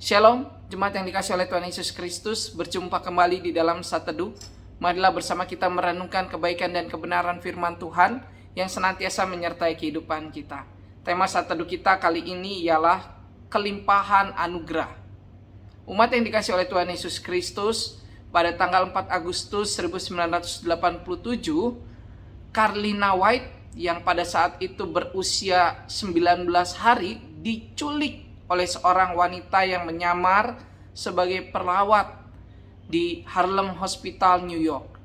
Shalom, jemaat yang dikasihi oleh Tuhan Yesus Kristus, berjumpa kembali di dalam Saat Teduh. Marilah bersama kita merenungkan kebaikan dan kebenaran firman Tuhan yang senantiasa menyertai kehidupan kita. Tema Saat Teduh kita kali ini ialah kelimpahan anugerah. Umat yang dikasihi oleh Tuhan Yesus Kristus, pada tanggal 4 Agustus 1987, Carlina White yang pada saat itu berusia 19 hari diculik oleh seorang wanita yang menyamar sebagai perawat di Harlem Hospital, New York.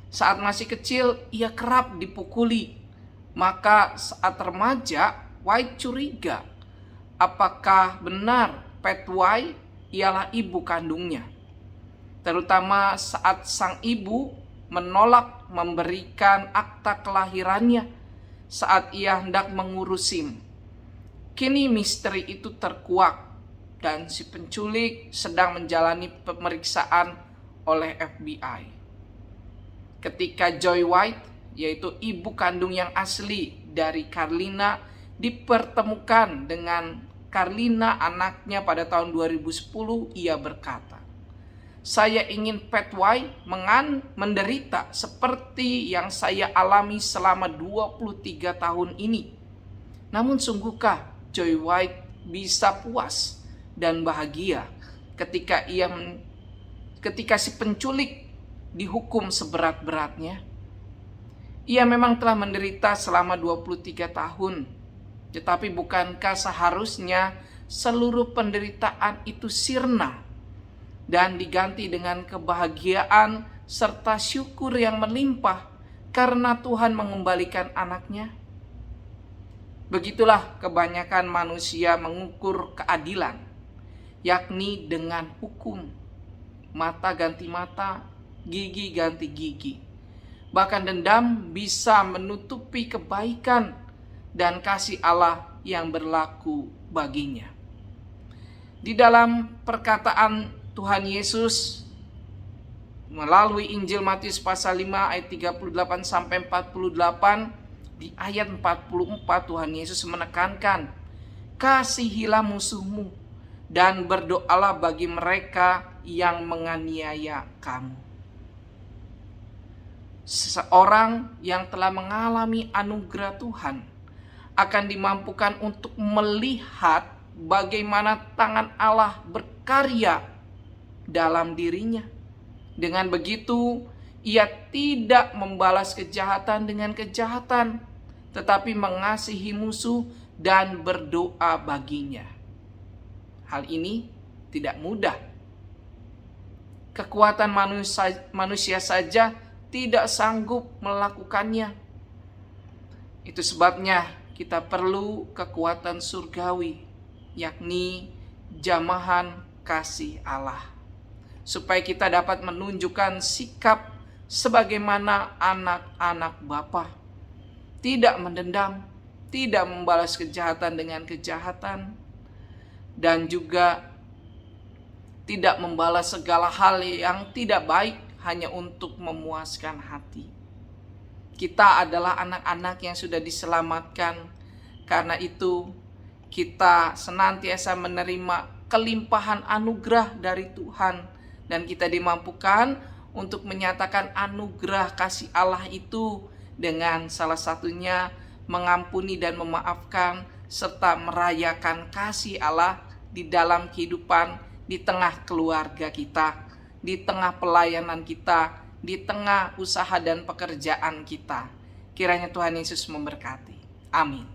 Saat masih kecil, ia kerap dipukuli. Maka saat remaja, White curiga apakah benar Pat White ialah ibu kandungnya. Terutama saat sang ibu menolak memberikan akta kelahirannya saat ia hendak mengurus SIM. Kini misteri itu terkuak dan si penculik sedang menjalani pemeriksaan oleh FBI. Ketika Joy White, yaitu ibu kandung yang asli dari Carlina, dipertemukan dengan Carlina anaknya pada tahun 2010, ia berkata, "Saya ingin Pat White menderita seperti yang saya alami selama 23 tahun ini. Namun sungguhkah Joy White bisa puas dan bahagia ketika si penculik dihukum seberat-beratnya? Ia memang telah menderita selama 23 tahun, tetapi bukankah seharusnya seluruh penderitaan itu sirna dan diganti dengan kebahagiaan serta syukur yang melimpah karena Tuhan mengembalikan anaknya?" Begitulah kebanyakan manusia mengukur keadilan, yakni dengan hukum. Mata ganti mata, gigi ganti gigi. Bahkan dendam bisa menutupi kebaikan dan kasih Allah yang berlaku baginya. Di dalam perkataan Tuhan Yesus melalui Injil Matius pasal 5 ayat 38 sampai 48, di ayat 44 Tuhan Yesus menekankan, "Kasihilah musuhmu dan berdoalah bagi mereka yang menganiaya kamu." Seseorang yang telah mengalami anugerah Tuhan akan dimampukan untuk melihat bagaimana tangan Allah berkarya dalam dirinya. Dengan begitu, ia tidak membalas kejahatan dengan kejahatan, tetapi mengasihi musuh dan berdoa baginya. Hal ini tidak mudah. Kekuatan manusia saja tidak sanggup melakukannya. Itu sebabnya kita perlu kekuatan surgawi, yakni jamahan kasih Allah, supaya kita dapat menunjukkan sikap sebagaimana anak-anak Bapa, tidak mendendam, tidak membalas kejahatan dengan kejahatan, dan juga tidak membalas segala hal yang tidak baik hanya untuk memuaskan hati. Kita adalah anak-anak yang sudah diselamatkan. Karena itu kita senantiasa menerima kelimpahan anugerah dari Tuhan, dan kita dimampukan untuk menyatakan anugerah kasih Allah itu dengan salah satunya mengampuni dan memaafkan serta merayakan kasih Allah di dalam kehidupan, di tengah keluarga kita, di tengah pelayanan kita, di tengah usaha dan pekerjaan kita. Kiranya Tuhan Yesus memberkati. Amin.